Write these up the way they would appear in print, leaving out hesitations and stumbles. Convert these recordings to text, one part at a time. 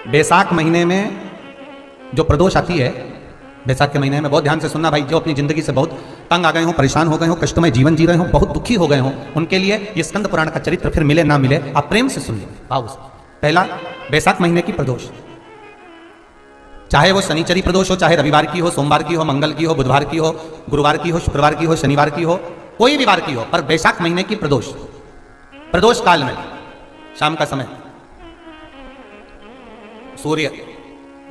बैसाख महीने में जो प्रदोष आती है, बैसाख के महीने में बहुत ध्यान से सुनना भाई, जो अपनी जिंदगी से बहुत तंग आ गए हो, परेशान हो गए हो, कष्टमय जीवन जी रहे हो, बहुत दुखी हो गए हो, उनके लिए ये स्कंद पुराण का चरित्र फिर मिले ना मिले आप प्रेम से सुनिए भाव से। पहला, बैसाख महीने की प्रदोष, चाहे वो शनिचरी प्रदोष हो, चाहे रविवार की हो, सोमवार की हो, मंगल की हो, बुधवार की हो, गुरुवार की हो, शुक्रवार की हो, शनिवार की हो, कोई भी वार की हो, पर बैसाख महीने की प्रदोष, प्रदोष काल में शाम का समय सूर्य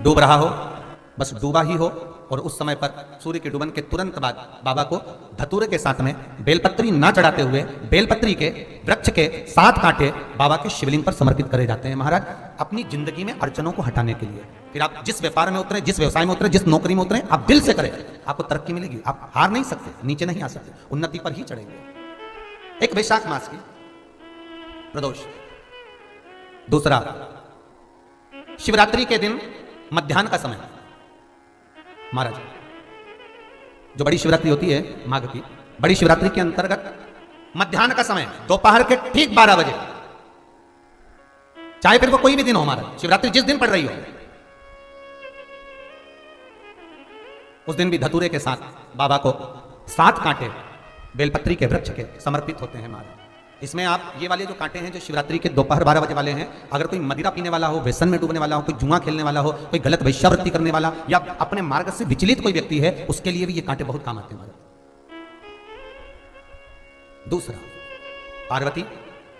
डूब रहा हो, बस डूबा ही हो, और उस समय पर सूर्य के डूबन के तुरंत बाद बाबा को धतूरे के साथ में बेलपत्री ना चढ़ाते हुए बेलपत्री के वृक्ष के 7 कांटे बाबा के शिवलिंग पर समर्पित करे जाते हैं महाराज, अपनी जिंदगी में अड़चनों को हटाने के लिए। फिर आप जिस व्यापार में उतरे, जिस व्यवसाय में उतरे, जिस नौकरी में उतरे, आप दिल से करें, आपको तरक्की मिलेगी, आप हार नहीं सकते, नीचे नहीं आ सकते, उन्नति पर ही चढ़ेंगे। एक वैशाख मास की प्रदोष। दूसरा, शिवरात्रि के दिन मध्याह्न का समय महाराज, जो बड़ी शिवरात्रि होती है माघ की, बड़ी शिवरात्रि के अंतर्गत मध्याह्न का समय दोपहर के ठीक 12 बजे, चाहे फिर वो कोई भी दिन हो महाराज, शिवरात्रि जिस दिन पड़ रही हो, उस दिन भी धतूरे के साथ बाबा को 7 कांटे बेलपत्री के वृक्ष के समर्पित होते हैं महाराज। इसमें आप ये वाले जो कांटे हैं, जो शिवरात्रि के दोपहर 12 बजे वाले हैं, अगर कोई मदिरा पीने वाला हो, व्यसन में डूबने वाला हो, कोई जुआ खेलने वाला हो, कोई गलत वैश्यावृत्ति करने वाला, या अपने मार्ग से विचलित कोई व्यक्ति है, उसके लिए भी ये कांटे बहुत काम आते हैं महाराज। दूसरा, पार्वती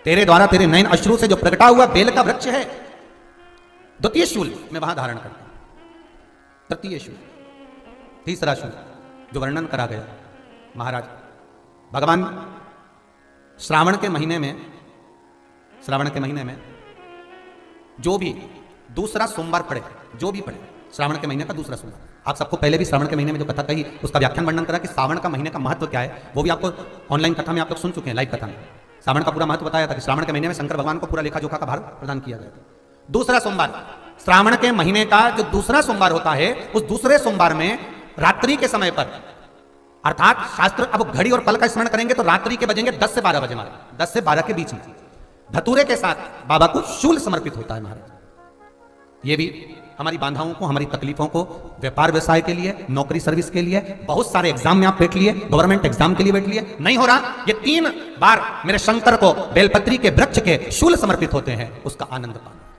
तेरे द्वारा तेरे नयन अश्रु से जो प्रगटा हुआ बेल का वृक्ष है, द्वितीय शूल में वहां धारण करता हूं, तृतीय शूल, तीसरा शूल जो वर्णन करा गया महाराज, भगवान श्रावण के महीने में जो भी दूसरा सोमवार पड़े, जो भी पड़े श्रावण के महीने का दूसरा सोमवार, आप सबको पहले भी श्रावण के महीने में जो कथा कही उसका व्याख्यान वर्णन करा कि श्रावण का महीने का महत्व क्या है, वो भी आपको ऑनलाइन कथा में आप लोग सुन चुके हैं, लाइव कथा में श्रावण का पूरा महत्व बताया था कि श्रावण के महीने में शंकर भगवान को पूरा लेखा जोखा का भार प्रदान किया गया था। दूसरा सोमवार, श्रावण के महीने का जो दूसरा सोमवार होता है, उस दूसरे सोमवार में रात्रि के समय पर, अर्थात शास्त्र अब घड़ी और पल का स्मरण करेंगे तो रात्रि के बजेंगे 10 से 12 बजे महाराज, 10 से 12 के बीच में धतूरे के साथ बाबा को शूल समर्पित होता है महाराज। ये भी हमारी बाधाओं को, हमारी तकलीफों को, व्यापार व्यवसाय के लिए, नौकरी सर्विस के लिए, बहुत सारे एग्जाम में आप बैठ लिए, गवर्नमेंट एग्जाम के लिए बैठ लिए, नहीं हो रहा, ये 3 बार मेरे शंकर को बेलपत्री के वृक्ष के शूल समर्पित होते हैं, उसका आनंद पाना।